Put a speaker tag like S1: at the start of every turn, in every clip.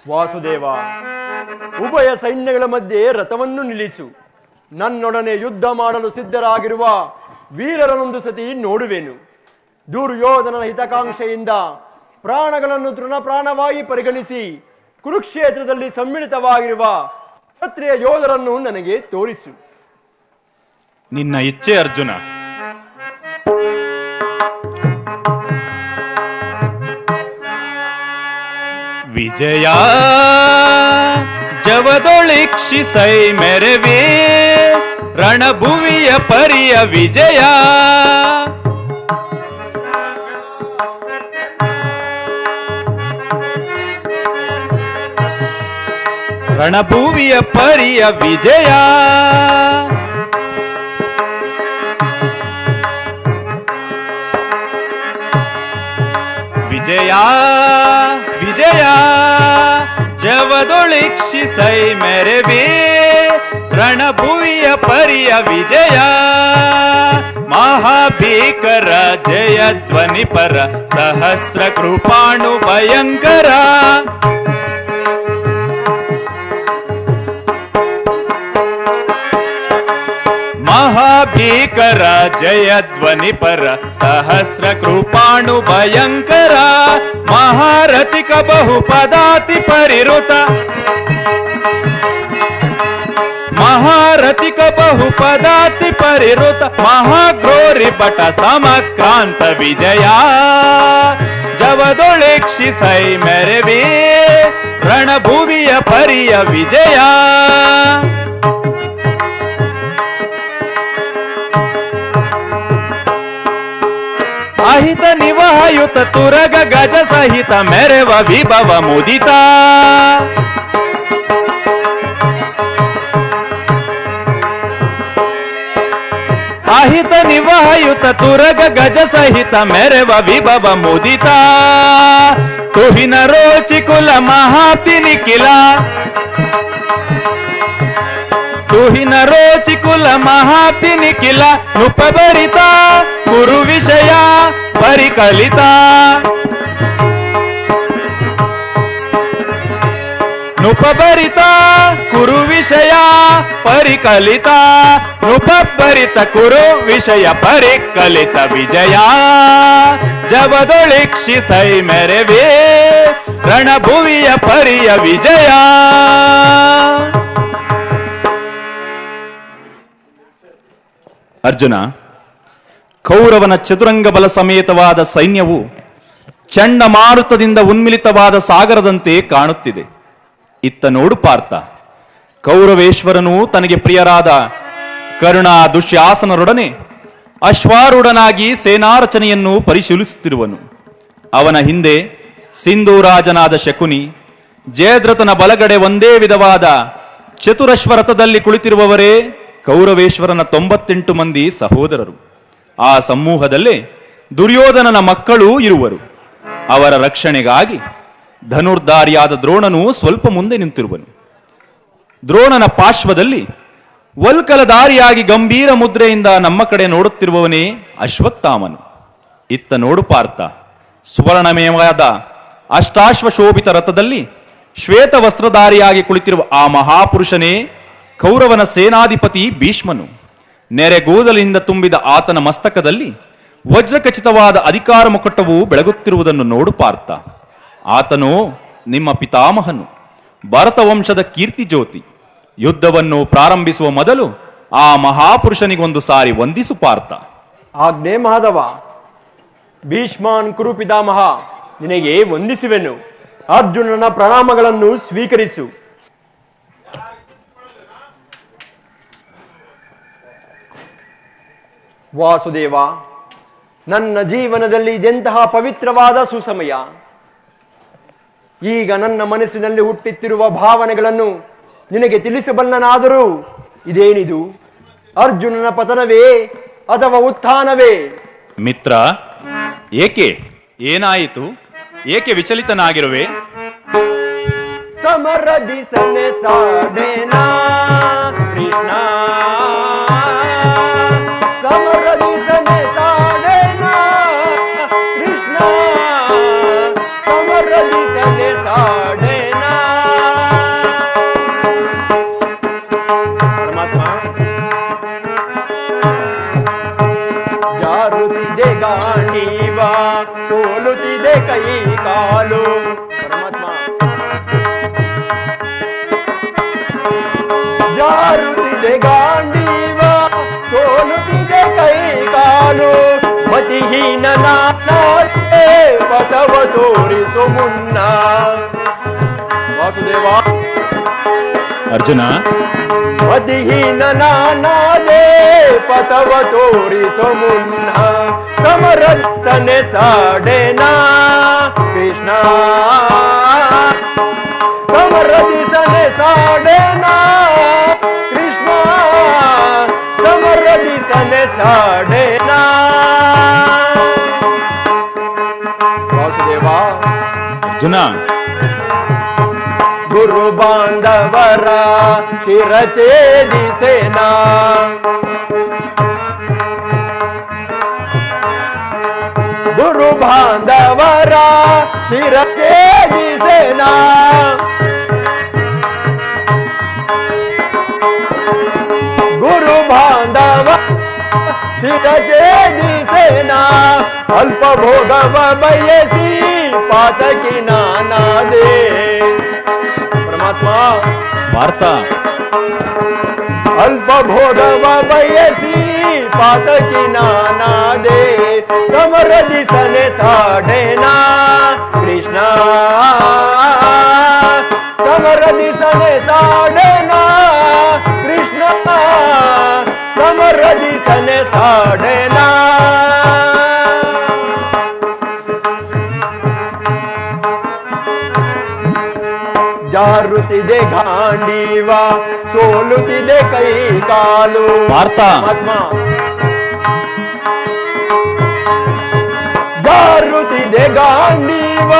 S1: ವಾಸುದೇವ, ಉಭಯ ಸೈನ್ಯಗಳ ಮಧ್ಯೆ ರಥವನ್ನು ನಿಲ್ಲಿಸು. ನನ್ನೊಡನೆ ಯುದ್ಧ ಮಾಡಲು ಸಿದ್ಧರಾಗಿರುವ ವೀರರನ್ನೊಂದು ಸತಿ ನೋಡುವೆನು. ದುರ್ಯೋಧನನ ಹಿತಕಾಂಕ್ಷೆಯಿಂದ ಪ್ರಾಣಗಳನ್ನು ತೃಣಪ್ರಾಣವಾಗಿ ಪರಿಗಣಿಸಿ ಕುರುಕ್ಷೇತ್ರದಲ್ಲಿ ಸಮ್ಮಿಳಿತವಾಗಿರುವ ಕ್ಷತ್ರಿಯ ಯೋಧರನ್ನು ನನಗೆ ತೋರಿಸು.
S2: ನಿನ್ನ ಇಚ್ಛೆ ಅರ್ಜುನ. ವಿಜಯ ಜವದೊಳಿಕ್ಷಿಸೈ ಮೆರವೇ ರಣಭುವಿಯ ಪರಿಯ ವಿಜಯ. ರಣಭುವಿಯ ಪರಿಯ ವಿಜಯ. ವಿಜಯ ವಿಜಯ ಜವದೊಳಿಕ್ಷಿಸೈ ಮೆರವೇ ರಣಭುವಿಯ ಪರಿಯ ವಿಜಯ. ಮಹಾಭೀಕರ ಜಯ ಧ್ವನಿ ಪರ ಸಹಸ್ರ ಕೃಪಾಣು ಭಯಂಕರ. ಮಹಾಭೀಕರ ಜಯ ಧ್ವನಿ ಪರ ಸಹಸ್ರ ಕೃಪಾಣು ಭಯಂಕರ. ಮಹಾರಥಿಕ ಬಹುಪದಾತಿ ಪರಿರುತ. ಮಹಾರಥಿಕ ಬಹುಪದಾತಿ ಪರಿರುತ. ಮಹಾಘ್ರೋರಿ ಭಟ ಸಮಕ್ರಾಂತ ವಿಜಯ. ಜವದೊಳಿಕ್ಷಿಸೈ ಮೆರವೇ ರಣಭುವಿಯ ಪರಿಯ ವಿಜಯ. ಅಹಿತ ನಿವಾಯುತ ತುರಗ ಗಜ ಸಹಿತ ಮೆರವ ವಿಭವ ಮುದಿತ. ಅಹಿತ ನಿವಾಯುತ ತುರಗ ಗಜ ಸಹಿತ ಮೆರವ ವಿಭವ ಮುದಿತ. ತುಹಿನ ರೋಚಿ ಕುಲ ಮಹಾಪ್ತಿ ನಿಖಿಲ. ತುಹಿನ ರೋಚಿ ಕುಲ ಮಹಾಪ್ತಿ ನಿಖಿಲ. ನೃಪಭರಿತ ಗುರು ವಿಷಯ ಪರಿಕಲಿತ. ನೃಪಭರಿತ ಕುರು ವಿಷಯ ಪರಿಕಲಿತ. ನೃಪಭರಿತ ಕುರು ವಿಷಯ ಪರಿಕಲಿತ ವಿಜಯ. ಜವದೊಳಿಕ್ಷಿಸೈ ಮೆರವೇ ರಣಭುವಿಯ ಪರಿಯ ವಿಜಯ. ಅರ್ಜುನ, ಕೌರವನ ಚತುರಂಗ ಬಲ ಸಮೇತವಾದ ಸೈನ್ಯವು ಚಂಡಮಾರುತದಿಂದ ಉನ್ಮಿಲಿತವಾದ ಸಾಗರದಂತೆ ಕಾಣುತ್ತಿದೆ. ಇತ್ತ ನೋಡು ಪಾರ್ಥ, ಕೌರವೇಶ್ವರನು ತನಗೆ ಪ್ರಿಯರಾದ ಕರ್ಣ ದುಶ್ಯಾಸನರೊಡನೆ ಅಶ್ವಾರೂಢನಾಗಿ ಸೇನಾರಚನೆಯನ್ನು ಪರಿಶೀಲಿಸುತ್ತಿರುವನು. ಅವನ ಹಿಂದೆ ಸಿಂಧೂರಾಜನಾದ ಶಕುನಿ, ಜಯದ್ರಥನ ಬಲಗಡೆ ಒಂದೇ ವಿಧವಾದ ಚತುರಶ್ವರಥದಲ್ಲಿ ಕುಳಿತಿರುವವರೇ ಕೌರವೇಶ್ವರನ 98 ಮಂದಿ ಸಹೋದರರು. ಆ ಸಮೂಹದಲ್ಲೇ ದುರ್ಯೋಧನನ ಮಕ್ಕಳೂ ಇರುವರು. ಅವರ ರಕ್ಷಣೆಗಾಗಿ ಧನುರ್ಧಾರಿಯಾದ ದ್ರೋಣನು ಸ್ವಲ್ಪ ಮುಂದೆ ನಿಂತಿರುವನು. ದ್ರೋಣನ ಪಾರ್ಶ್ವದಲ್ಲಿ ವಲ್ಕಲಧಾರಿಯಾಗಿ ಗಂಭೀರ ಮುದ್ರೆಯಿಂದ ನಮ್ಮ ಕಡೆ ನೋಡುತ್ತಿರುವವನೇ ಅಶ್ವತ್ಥಾಮನು. ಇತ್ತ ನೋಡು ಪಾರ್ಥ, ಸುವರ್ಣಮಯವಾದ ಅಷ್ಟಾಶ್ವಶೋಭಿತ ರಥದಲ್ಲಿ ಶ್ವೇತ ವಸ್ತ್ರಧಾರಿಯಾಗಿ ಕುಳಿತಿರುವ ಆ ಮಹಾಪುರುಷನೇ ಕೌರವನ ಸೇನಾಧಿಪತಿ ಭೀಷ್ಮನು. ನೆರೆಗೂದಲಿನಿಂದ ತುಂಬಿದ ಆತನ ಮಸ್ತಕದಲ್ಲಿ ವಜ್ರಖಚಿತವಾದ ಅಧಿಕಾರ ಮುಕುಟವು ಬೆಳಗುತ್ತಿರುವುದನ್ನು ನೋಡು ಪಾರ್ಥ. ಆತನು ನಿಮ್ಮ ಪಿತಾಮಹನು, ಭರತ ವಂಶದ ಕೀರ್ತಿ ಜ್ಯೋತಿ. ಯುದ್ಧವನ್ನು ಪ್ರಾರಂಭಿಸುವ ಮೊದಲು ಆ ಮಹಾಪುರುಷನಿಗೊಂದು ಸಾರಿ ವಂದಿಸು ಪಾರ್ಥ.
S1: ಆಜ್ಞೆ ಮಾಧವ. ಭೀಷ್ಮಾನ್ ಕುರು ಪಿತಾಮಹ, ನಿನಗೆ ವಂದಿಸುವೆನು. ಅರ್ಜುನನ ಪ್ರಣಾಮಗಳನ್ನು ಸ್ವೀಕರಿಸು. ವಾಸುದೇವ, ನನ್ನ ಜೀವನದಲ್ಲಿ ಇದೆಂತಹ ಪವಿತ್ರವಾದ ಸುಸಮಯ. ಈಗ ನನ್ನ ಮನಸ್ಸಿನಲ್ಲಿ ಹುಟ್ಟುತ್ತಿರುವ ಭಾವನೆಗಳನ್ನು ನಿನಗೆ ತಿಳಿಸಬಲ್ಲನಾದರೂ ಇದೇನಿದು? ಅರ್ಜುನನ ಪತನವೇ ಅಥವಾ ಉತ್ಥಾನವೇ?
S2: ಮಿತ್ರ, ಏಕೆ? ಏನಾಯಿತು? ಏಕೆ ವಿಚಲಿತನಾಗಿರುವೆ?
S1: ಸಮರದಿಸನೆ ಸಾಧೇನಾ ಕೃಷ್ಣ, ಸಮರದಿಸನೆ ಸಾಧೇನಾ ಕೃಷ್ಣ, ಸಮರದಿಸನೆ ಸಾಧೇನಾ ಜಾರುತ್ತಿದೆ ಗಾಂಡೀವ ಸೋಲುತ್ತಿದೆ ಕೈ ಕಾಲು ಮತಿಹೀನ ನಾನಾದೆ ಪಥವ ತೋರಿಸು ಮುನ್ನ. ವಾಸುದೇವ
S2: ಅರ್ಜುನ,
S1: ಮತಿಹೀನ ನಾನಾದೆ ಪಥವ ತೋರಿಸು ಮುನ್ನ. ಸಮರಸನೆ ಸಾಡೆನಾ ಕೃಷ್ಣ ಸಮರದಿಸನೆ ಸಾಡೆನಾ ಕೃಷ್ಣ ಸಮರದಿಸನೆ ಸಾಡೆನಾ. ವಾಸುದೇವ
S2: ಅರ್ಜುನ,
S1: ಗುರು ಬಾಂಧವರ ಶಿರಛೇದಿಸೇನಾ. ಗುರು ಬಾಂಧವರ ಶಿರಛೇದಿಸೇನಾ. ಗುರು ಬಾಂಧವ ಶಿರಛೇದಿಸೇನಾ. ಅಲ್ಪ ಭೋಗವ ಬಯಸಿ ಪಾತಕಿ ನಾನಾದೆ. ಪರಮಾತ್ಮ
S2: ಪಾರ್ಥ,
S1: ಅಲ್ಪ ಭೋಗವ ಬಯಸಿ ಪಾತಕಿ ನಾನಾದೆ. ಸಮರದಿಸನೆ ಸಾಡೆನಾ ಕೃಷ್ಣ ಸಮರದಿಸನೆ ಸಾಡೆನಾ ಕೃಷ್ಣ ಸಮರದಿಸನೆ ಸಾಡೆನಾ. ಜಾರುತ್ತಿದೆ ಗಾಂಡೀವ ಸೋಲುತ್ತಿದೆ ಕೈ ಕಾಲು.
S2: ಪಾರ್ಥ,
S1: ಆತ್ಮ ಜಾರುತ್ತಿದೆ ಗಾಂಡೀವ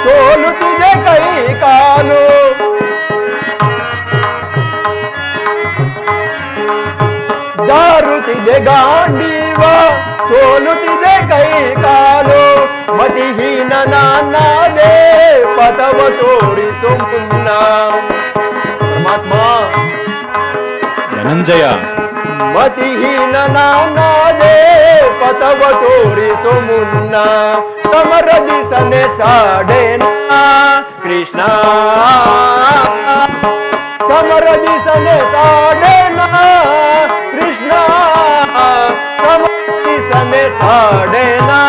S1: ಸೋಲುತ್ತಿದೆ ಕೈ ಕಾಲು. ಜಾರುತ್ತಿದೆ ಗಾಂಡೀವ ಸೋಲುತ್ತಿದೆ ಕೈ ಕಾಲು ಮತಿಹೀನ ನಾನಾದೆ ಪಥವ ತೋರಿಸು ಮುನ್ನ. ಪರಮಾತ್ಮ
S2: ಧನಂಜಯ,
S1: ಮತಿಹೀನ ನಾನಾದೆ ಪಥವ ತೋರಿಸು ಮುನ್ನ. ಸಮರದಿಸನೆ ಸಾಡೆನಾ ಕೃಷ್ಣ ಸಮರದಿಸನೆ ಸಾಡೆನಾ ಕೃಷ್ಣ ಸಮರದಿಸನೆ ಸಾಡೆನಾ.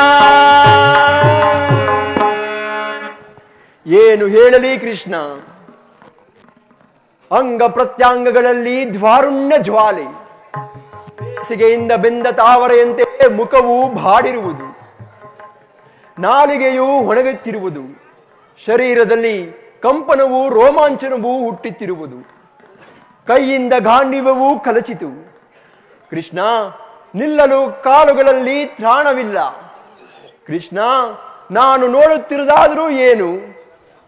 S1: ಏನು ಹೇಳಲಿ ಕೃಷ್ಣ, ಅಂಗ ಪ್ರತ್ಯಾಂಗಗಳಲ್ಲಿ ದ್ವಾರುಣ್ಯ ಜ್ವಾಲೆ, ಬೇಸಿಗೆಯಿಂದ ಬೆಂದ ತಾವರೆಯಂತೆ ಮುಖವು ಬಾಡಿರುವುದು, ನಾಲಿಗೆಯು ಒಣಗುತ್ತಿರುವುದು, ಶರೀರದಲ್ಲಿ ಕಂಪನವು ರೋಮಾಂಚನವೂ ಹುಟ್ಟುತ್ತಿರುವುದು, ಕೈಯಿಂದ ಗಾಂಡೀವವೂ ಕಲಚಿತು. ಕೃಷ್ಣ, ನಿಲ್ಲಲು ಕಾಲುಗಳಲ್ಲಿ ತ್ರಾಣವಿಲ್ಲ. ಕೃಷ್ಣ, ನಾನು ನೋಡುತ್ತಿರುವುದಾದರೂ ಏನು?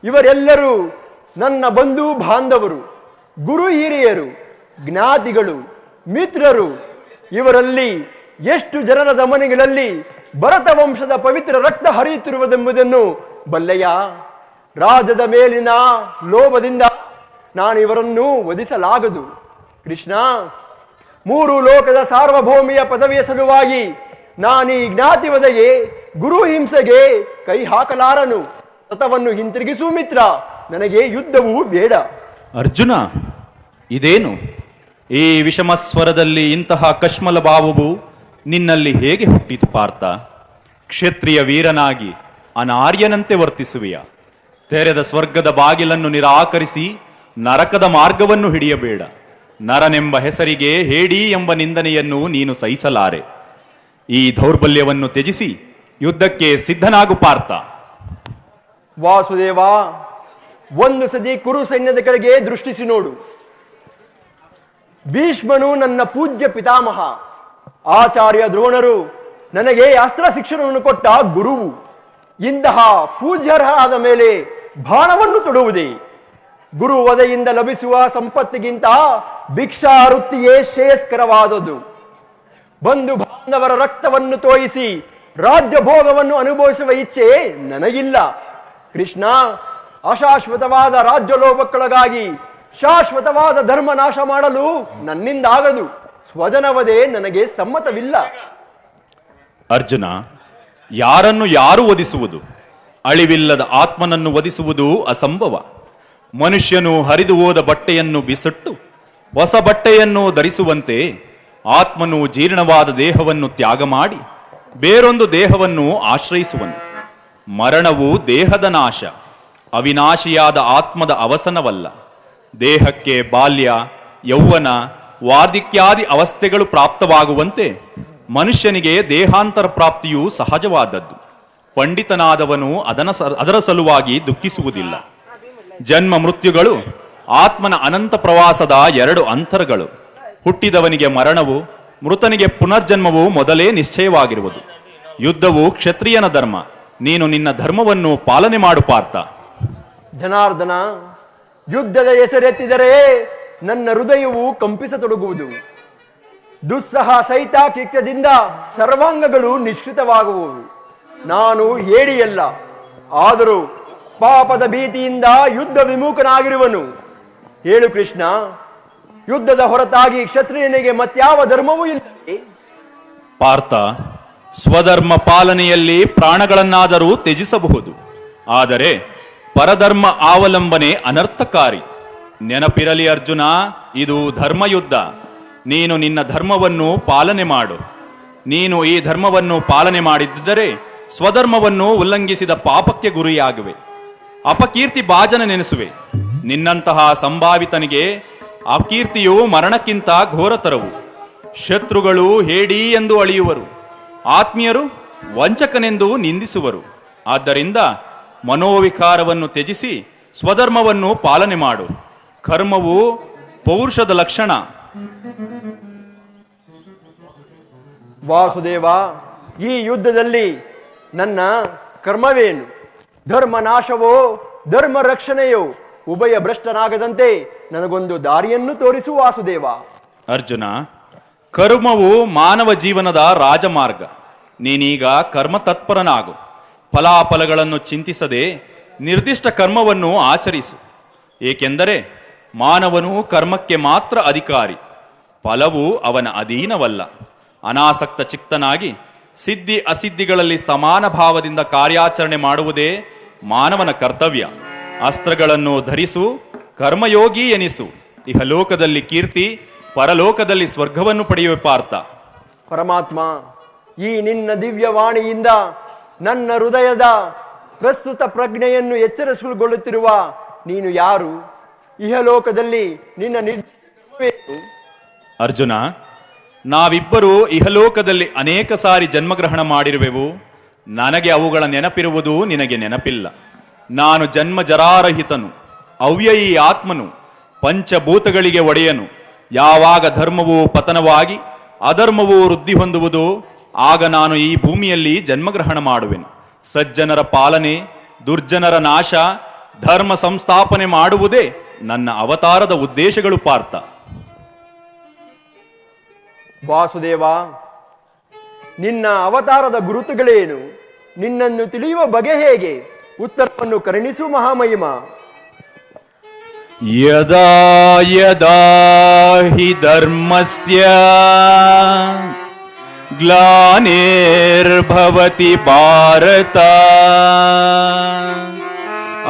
S1: ಇವರೆಲ್ಲರೂ ನನ್ನ ಬಂಧು ಬಾಂಧವರು, ಗುರು ಹಿರಿಯರು, ಜ್ಞಾತಿಗಳು, ಮಿತ್ರರು. ಇವರಲ್ಲಿ ಎಷ್ಟು ಜನರ ಮನೆಗಳಲ್ಲಿ ಭರತ ವಂಶದ ಪವಿತ್ರ ರಕ್ತ ಹರಿಯುತ್ತಿರುವುದೆಂಬುದನ್ನು ಬಲ್ಲೆಯ? ರಾಜದ ಮೇಲಿನ ಲೋಭದಿಂದ ನಾನು ಇವರನ್ನು ವಧಿಸಲಾಗದು. ಕೃಷ್ಣ, 3 ಲೋಕದ ಸಾರ್ವಭೌಮಿಯ ಪದವಿಯ ಸಲುವಾಗಿ ನಾನೀ ಜ್ಞಾತಿ ವಧೆಗೆ, ಗುರು ಹಿಂಸೆಗೆ ಕೈ ಹಾಕಲಾರನು. ರಥವನ್ನು ಹಿಂತಿರುಗಿಸು ಮಿತ್ರ, ನನಗೆ ಯುದ್ಧವೂ ಬೇಡ.
S2: ಅರ್ಜುನ, ಇದೇನು ಈ ವಿಷಮ ಸ್ವರದಲ್ಲಿ ಇಂತಹ ಕಶ್ಮಲ ಭಾವವು ನಿನ್ನಲ್ಲಿ ಹೇಗೆ ಹುಟ್ಟಿತು ಪಾರ್ಥ? ಕ್ಷತ್ರಿಯ ವೀರನಾಗಿ ಅನಾರ್ಯನಂತೆ ವರ್ತಿಸುವೆಯ? ತೆರೆದ ಸ್ವರ್ಗದ ಬಾಗಿಲನ್ನು ನಿರಾಕರಿಸಿ ನರಕದ ಮಾರ್ಗವನ್ನು ಹಿಡಿಯಬೇಡ. ನರನೆಂಬ ಹೆಸರಿಗೆ ಹೇಡಿ ಎಂಬ ನಿಂದನೆಯನ್ನು ನೀನು ಸಹಿಸಲಾರೆ. ಈ ದೌರ್ಬಲ್ಯವನ್ನು ತ್ಯಜಿಸಿ ಯುದ್ಧಕ್ಕೆ ಸಿದ್ಧನಾಗು ಪಾರ್ಥ.
S1: ವಾಸುದೇವ, ಒಂದು ಸತಿ ಕುರು ಸೈನ್ಯದ ಕಡೆಗೆ ದೃಷ್ಟಿಸಿ ನೋಡು. ಭೀಷ್ಮನು ನನ್ನ ಪೂಜ್ಯ ಪಿತಾಮಹ, ಆಚಾರ್ಯ ದ್ರೋಣರು ನನಗೆ ಅಸ್ತ್ರ ಶಿಕ್ಷಣವನ್ನು ಕೊಟ್ಟ ಗುರುವು. ಇಂತಹ ಪೂಜ್ಯರಾದ ಮೇಲೆ ಬಾಣವನ್ನು ತೊಡುವುದೇ? ಗುರು ವಧೆಯಿಂದ ಲಭಿಸುವ ಸಂಪತ್ತಿಗಿಂತ ಭಿಕ್ಷಾ ವೃತ್ತಿಯೇ ಶ್ರೇಯಸ್ಕರವಾದದ್ದು. ಬಂಧು ಬಾಂಧವರ ರಕ್ತವನ್ನು ತೋಯಿಸಿ ರಾಜ್ಯ ಭೋಗವನ್ನು ಅನುಭವಿಸುವ ಇಚ್ಛೆ ನನಗಿಲ್ಲ. ಕೃಷ್ಣ, ಅಶಾಶ್ವತವಾದ ರಾಜ್ಯ ಲೋಭಕ್ಕೊಳಗಾಗಿ ಶಾಶ್ವತವಾದ ಧರ್ಮ ನಾಶ ಮಾಡಲು ನನ್ನಿಂದಾಗದು. ಸ್ವಜನವದೇ ನನಗೆ ಸಮ್ಮತವಿಲ್ಲ.
S2: ಅರ್ಜುನ, ಯಾರನ್ನು ಯಾರು ವಧಿಸುವುದು? ಅಳಿವಿಲ್ಲದ ಆತ್ಮನನ್ನು ವಧಿಸುವುದು ಅಸಂಭವ. ಮನುಷ್ಯನು ಹರಿದು ಹೋದ ಬಟ್ಟೆಯನ್ನು ಬಿಸುಟ್ಟು ಹೊಸ ಬಟ್ಟೆಯನ್ನು ಧರಿಸುವಂತೆ ಆತ್ಮನು ಜೀರ್ಣವಾದ ದೇಹವನ್ನು ತ್ಯಾಗ ಮಾಡಿ ಬೇರೊಂದು ದೇಹವನ್ನು ಆಶ್ರಯಿಸುವನು. ಮರಣವು ದೇಹದ ನಾಶ, ಅವಿನಾಶಿಯಾದ ಆತ್ಮದ ಅವಸನವಲ್ಲ. ದೇಹಕ್ಕೆ ಬಾಲ್ಯ, ಯೌವನ, ವಾರ್ಧಿಕ್ಯಾದಿ ಅವಸ್ಥೆಗಳು ಪ್ರಾಪ್ತವಾಗುವಂತೆ ಮನುಷ್ಯನಿಗೆ ದೇಹಾಂತರ ಪ್ರಾಪ್ತಿಯು ಸಹಜವಾದದ್ದು. ಪಂಡಿತನಾದವನು ಅದರ ಸಲುವಾಗಿ ದುಃಖಿಸುವುದಿಲ್ಲ. ಜನ್ಮ ಮೃತ್ಯುಗಳು ಆತ್ಮನ ಅನಂತ ಪ್ರವಾಸದ ಎರಡು ಅಂತರಗಳು. ಹುಟ್ಟಿದವನಿಗೆ ಮರಣವು, ಮೃತನಿಗೆ ಪುನರ್ಜನ್ಮವು ಮೊದಲೇ ನಿಶ್ಚಯವಾಗಿರುವುದು. ಯುದ್ಧವು ಕ್ಷತ್ರಿಯನ ಧರ್ಮ. ನೀನು ನಿನ್ನ ಧರ್ಮವನ್ನು ಪಾಲನೆ ಮಾಡು ಪಾರ್ಥ.
S1: ಜನಾರ್ದನ, ಯುದ್ಧದ ಹೆಸರೆತ್ತಿದರೆ ನನ್ನ ಹೃದಯವು ಕಂಪಿಸತೊಡಗುವುದು. ದುಸ್ಸಹ ಸಹಿತ ಕಿಕ್ತದಿಂದ ಸರ್ವಾಂಗಗಳು ನಿಷ್ಕೃತವಾಗುವವು. ನಾನು ಹೇಡಿಯಲ್ಲ, ಆದರೂ ಪಾಪದ ಭೀತಿಯಿಂದ ಯುದ್ಧ ವಿಮುಖನಾಗಿರುವನು. ಹೇಳು ಕೃಷ್ಣ, ಯುದ್ಧದ ಹೊರತಾಗಿ ಕ್ಷತ್ರಿಯನಿಗೆ ಮತ್ಯಾವ ಧರ್ಮವೂ ಇಲ್ಲ?
S2: ಪಾರ್ಥ, ಸ್ವಧರ್ಮ ಪಾಲನೆಯಲ್ಲಿ ಪ್ರಾಣಗಳನ್ನಾದರೂ ತ್ಯಜಿಸಬಹುದು, ಆದರೆ ಪರಧರ್ಮ ಅವಲಂಬನೆ ಅನರ್ಥಕಾರಿ. ನೆನಪಿರಲಿ ಅರ್ಜುನ, ಇದು ಧರ್ಮಯುದ್ಧ. ನೀನು ನಿನ್ನ ಧರ್ಮವನ್ನು ಪಾಲನೆ ಮಾಡು. ನೀನು ಈ ಧರ್ಮವನ್ನು ಪಾಲನೆ ಮಾಡಿದ್ದರೆ ಸ್ವಧರ್ಮವನ್ನು ಉಲ್ಲಂಘಿಸಿದ ಪಾಪಕ್ಕೆ ಗುರಿಯಾಗುವೆ, ಅಪಕೀರ್ತಿ ಭಾಜನ ನೆನೆಸುವೆ. ನಿನ್ನಂತಹ ಸಂಭಾವಿತನಿಗೆ ಅಕೀರ್ತಿಯು ಮರಣಕ್ಕಿಂತ ಘೋರತರವು. ಶತ್ರುಗಳು ಹೇಡಿ ಎಂದು ಅಳಿಯುವರು, ಆತ್ಮೀಯರು ವಂಚಕನೆಂದು ನಿಂದಿಸುವರು. ಆದ್ದರಿಂದ ಮನೋವಿಕಾರವನ್ನು ತ್ಯಜಿಸಿ ಸ್ವಧರ್ಮವನ್ನು ಪಾಲನೆ ಮಾಡು. ಕರ್ಮವು ಪೌರುಷದ ಲಕ್ಷಣ.
S1: ವಾಸುದೇವ, ಈ ಯುದ್ಧದಲ್ಲಿ ನನ್ನ ಕರ್ಮವೇನು? ಧರ್ಮ ನಾಶವೋ ಧರ್ಮ ರಕ್ಷಣೆಯೋ? ಉಭಯ ಭ್ರಷ್ಟನಾಗದಂತೆ ನನಗೊಂದು ದಾರಿಯನ್ನು ತೋರಿಸು ವಾಸುದೇವ.
S2: ಅರ್ಜುನ, ಕರ್ಮವು ಮಾನವ ಜೀವನದ ರಾಜಮಾರ್ಗ. ನೀನೀಗ ಕರ್ಮ ತತ್ಪರನಾಗು. ಫಲಾಫಲಗಳನ್ನು ಚಿಂತಿಸದೆ ನಿರ್ದಿಷ್ಟ ಕರ್ಮವನ್ನು ಆಚರಿಸು. ಏಕೆಂದರೆ ಮಾನವನು ಕರ್ಮಕ್ಕೆ ಮಾತ್ರ ಅಧಿಕಾರಿ, ಫಲವು ಅವನ ಅಧೀನವಲ್ಲ. ಅನಾಸಕ್ತ ಚಿತ್ತನಾಗಿ ಸಿದ್ಧಿ ಅಸಿದ್ಧಿಗಳಲ್ಲಿ ಸಮಾನ ಭಾವದಿಂದ ಕಾರ್ಯಾಚರಣೆ ಮಾಡುವುದೇ ಮಾನವನ ಕರ್ತವ್ಯ. ಅಸ್ತ್ರಗಳನ್ನು ಧರಿಸು, ಕರ್ಮಯೋಗಿ ಎನಿಸು. ಇಹಲೋಕದಲ್ಲಿ ಕೀರ್ತಿ, ಪರಲೋಕದಲ್ಲಿ ಸ್ವರ್ಗವನ್ನು ಪಡೆಯುವೆ ಪಾರ್ಥ.
S1: ಪರಮಾತ್ಮ, ಈ ನಿನ್ನ ದಿವ್ಯವಾಣಿಯಿಂದ ನನ್ನ ಹೃದಯದ ಪ್ರಸ್ತುತ ಪ್ರಜ್ಞೆಯನ್ನು ಎಚ್ಚರಿಸಿಕೊಳ್ಳುತ್ತಿರುವ ನೀನು ಯಾರು? ಇಹಲೋಕದಲ್ಲಿ ನಿನ್ನ ನಿರ್ದೇಶನ.
S2: ಅರ್ಜುನ, ನಾವಿಬ್ಬರು ಇಹಲೋಕದಲ್ಲಿ ಅನೇಕ ಸಾರಿ ಜನ್ಮಗ್ರಹಣ ಮಾಡಿರುವೆವು. ನನಗೆ ಅವುಗಳ ನೆನಪಿರುವುದು ನಿನಗೆ ನೆನಪಿಲ್ಲ. ನಾನು ಜನ್ಮ ಜರಾರಹಿತನು, ಅವ್ಯಯೀ ಆತ್ಮನು, ಪಂಚಭೂತಗಳಿಗೆ ಒಡೆಯನು. ಯಾವಾಗ ಧರ್ಮವು ಪತನವಾಗಿ ಅಧರ್ಮವು ವೃದ್ಧಿ ಹೊಂದುವುದು, ಆಗ ನಾನು ಈ ಭೂಮಿಯಲ್ಲಿ ಜನ್ಮಗ್ರಹಣ ಮಾಡುವೆನು. ಸಜ್ಜನರ ಪಾಲನೆ, ದುರ್ಜನರ ನಾಶ, ಧರ್ಮ ಸಂಸ್ಥಾಪನೆ ಮಾಡುವುದೇ ನನ್ನ ಅವತಾರದ ಉದ್ದೇಶಗಳು ಪಾರ್ಥ.
S1: ವಾಸುದೇವ, ನಿನ್ನ ಅವತಾರದ ಗುರುತುಗಳೇನು? ನಿನ್ನನ್ನು ತಿಳಿಯುವ ಬಗೆ ಹೇಗೆ? ಉತ್ತರವನ್ನು ಕರುಣಿಸು ಮಹಾಮಹಿಮ.
S2: ಯದಾ ಯದಾ ಹಿ ಧರ್ಮಸ್ಯ ಗ್ಲಾನಿರ್ಭವತಿ ಭಾರತ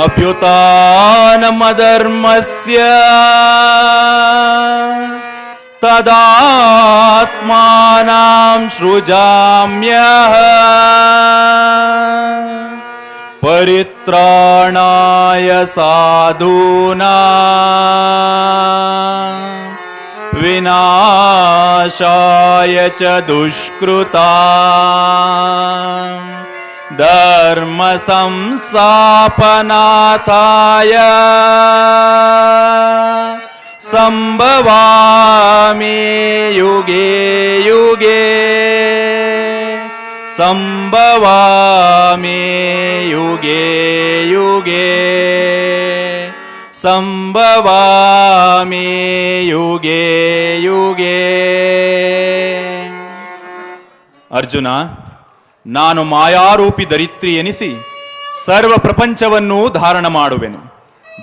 S2: ಅಭ್ಯುತ್ಥಾನಮಧರ್ಮಸ್ಯ ತದಾತ್ಮಾನಾಂ ಸೃಜಾಮ್ಯಹಂ ಪರಿತ್ರಾಣಾಯ ಸಾಧೂನಾಂ ವಿನಾಶಾಯ ಚ ದುಷ್ಕೃತಾಂ ಧರ್ಮ ಸಂಸ್ಥಾಪನಾರ್ಥಾಯ ಸಂಭವಾಮಿ ಯುಗೇ ಯುಗೇ ಸಂಭವಾಮಿ ಯುಗೇ ಯುಗೇ ಸಂಭವಾಮಿ ಯುಗೇ ಯುಗೇ. ಅರ್ಜುನ, ನಾನು ಮಾಯಾರೂಪಿ ಧರಿತ್ರಿ ಎನಿಸಿ ಸರ್ವ ಪ್ರಪಂಚವನ್ನು ಧಾರಣ ಮಾಡುವೆನು.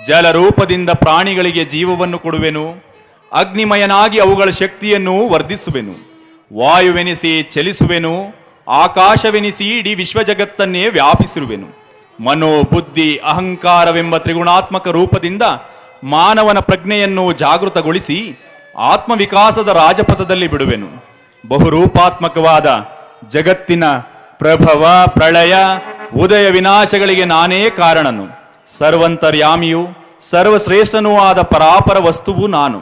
S2: ಜಲರೂಪದಿಂದ ಪ್ರಾಣಿಗಳಿಗೆ ಜೀವವನ್ನು ಕೊಡುವೆನು. ಅಗ್ನಿಮಯನಾಗಿ ಅವುಗಳ ಶಕ್ತಿಯನ್ನು ವರ್ಧಿಸುವೆನು. ವಾಯುವೆನಿಸಿ ಚಲಿಸುವೆನು. ಆಕಾಶವೆನಿಸಿ ಇಡೀ ವಿಶ್ವಜಗತ್ತನ್ನೇ ವ್ಯಾಪಿಸಿರುವೆನು. ಮನೋ, ಬುದ್ಧಿ, ಅಹಂಕಾರವೆಂಬ ತ್ರಿಗುಣಾತ್ಮಕ ರೂಪದಿಂದ ಮಾನವನ ಪ್ರಜ್ಞೆಯನ್ನು ಜಾಗೃತಗೊಳಿಸಿ ಆತ್ಮವಿಕಾಸದ ರಾಜಪಥದಲ್ಲಿ ಬಿಡುವೆನು. ಬಹುರೂಪಾತ್ಮಕವಾದ ಜಗತ್ತಿನ ಪ್ರಭವ, ಪ್ರಳಯ, ಉದಯ ವಿನಾಶಗಳಿಗೆ ನಾನೇ ಕಾರಣನು. ಸರ್ವಂತರ್ಯಾಮಿಯೂ ಸರ್ವಶ್ರೇಷ್ಠನೂ ಆದ ಪರಾಪರ ವಸ್ತುವು ನಾನು.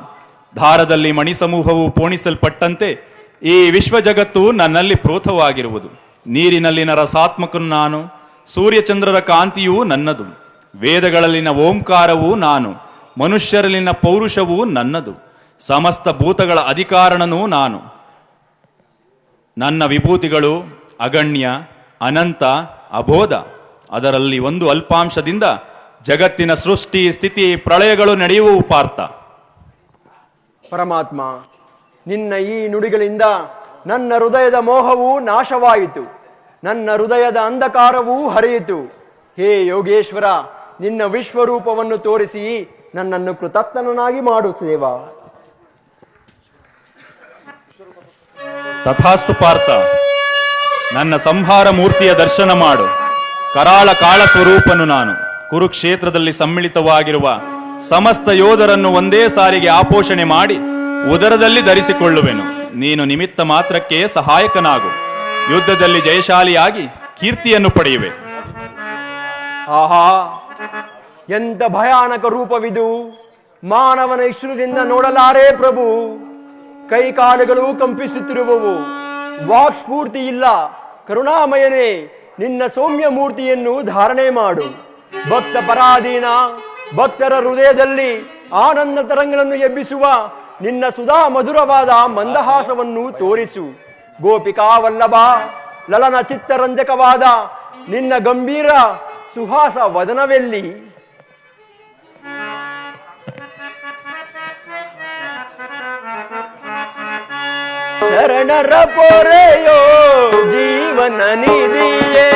S2: ಧಾರದಲ್ಲಿ ಮಣಿಸಮೂಹವು ಪೋಣಿಸಲ್ಪಟ್ಟಂತೆ ಈ ವಿಶ್ವ ಜಗತ್ತು ನನ್ನಲ್ಲಿ ಪ್ರೋತವಾಗಿರುವುದು. ನೀರಿನಲ್ಲಿನ ರಸಾತ್ಮಕನು ನಾನು. ಸೂರ್ಯಚಂದ್ರರ ಕಾಂತಿಯೂ ನನ್ನದು. ವೇದಗಳಲ್ಲಿನ ಓಂಕಾರವೂ ನಾನು. ಮನುಷ್ಯರಲ್ಲಿನ ಪೌರುಷವೂ ನನ್ನದು. ಸಮಸ್ತ ಭೂತಗಳ ಅಧಿಕಾರಣನೂ ನಾನು. ನನ್ನ ವಿಭೂತಿಗಳು ಅಗಣ್ಯ, ಅನಂತ, ಅಬೋಧ. ಅದರಲ್ಲಿ ಒಂದು ಅಲ್ಪಾಂಶದಿಂದ ಜಗತ್ತಿನ ಸೃಷ್ಟಿ, ಸ್ಥಿತಿ, ಪ್ರಳಯಗಳು ನಡೆಯುವವು ಪಾರ್ಥ.
S1: ಪರಮಾತ್ಮ, ನಿನ್ನ ಈ ನುಡಿಗಳಿಂದ ನನ್ನ ಹೃದಯದ ಮೋಹವು ನಾಶವಾಯಿತು, ನನ್ನ ಹೃದಯದ ಅಂಧಕಾರವೂ ಹರಿಯಿತು. ಹೇ ಯೋಗೇಶ್ವರ, ನಿನ್ನ ವಿಶ್ವರೂಪವನ್ನು ತೋರಿಸಿ ನನ್ನನ್ನು ಕೃತಜ್ಞನಾಗಿ ಮಾಡು ದೇವ.
S2: ತಥಾಸ್ತು ಪಾರ್ಥ. ನನ್ನ ಸಂಹಾರ ಮೂರ್ತಿಯ ದರ್ಶನ ಮಾಡು. ಕರಾಳ ಕಾಳ ಸ್ವರೂಪನು ನಾನು. ಕುರುಕ್ಷೇತ್ರದಲ್ಲಿ ಸಮ್ಮಿಳಿತವಾಗಿರುವ ಸಮಸ್ತ ಯೋಧರನ್ನು ಒಂದೇ ಸಾರಿಗೆ ಆಪೋಷಣೆ ಮಾಡಿ ಉದರದಲ್ಲಿ ಧರಿಸಿಕೊಳ್ಳುವೆನು. ನೀನು ನಿಮಿತ್ತ ಮಾತ್ರಕ್ಕೆ ಸಹಾಯಕನಾಗು. ಯುದ್ಧದಲ್ಲಿ ಜಯಶಾಲಿಯಾಗಿ ಕೀರ್ತಿಯನ್ನು ಪಡೆಯುವೆ.
S1: ಆಹಾ, ಎಂತ ಭಯಾನಕ ರೂಪವಿದು! ಮಾನವನ ಇಶ್ರುದಿಂದ ನೋಡಲಾರೆ ಪ್ರಭು. ಕೈಕಾಲುಗಳು ಕಂಪಿಸುತ್ತಿರುವವು, ವಾಕ್ಸ್ಫೂರ್ತಿ ಇಲ್ಲ. ಕರುಣಾಮಯನೇ, ನಿನ್ನ ಸೌಮ್ಯ ಮೂರ್ತಿಯನ್ನು ಧಾರಣೆ ಮಾಡು. ಭಕ್ತ ಪರಾಧೀನ, ಭಕ್ತರ ಹೃದಯದಲ್ಲಿ ಆನಂದ ತರಂಗಗಳನ್ನು ಎಬ್ಬಿಸುವ ನಿನ್ನ ಸುಧಾ ಮಧುರವಾದ ಮಂದಹಾಸವನ್ನು ತೋರಿಸು. ಗೋಪಿಕಾ ವಲ್ಲಭ, ಲಲನ ಚಿತ್ತರಂಜಕವಾದ ನಿನ್ನ ಗಂಭೀರ ಸುಹಾಸ ವದನವೆಲ್ಲಿ? ಶರಣರ ಪೊರೆಯೋ ಜೀವನ ನಿಧಿಯೇ,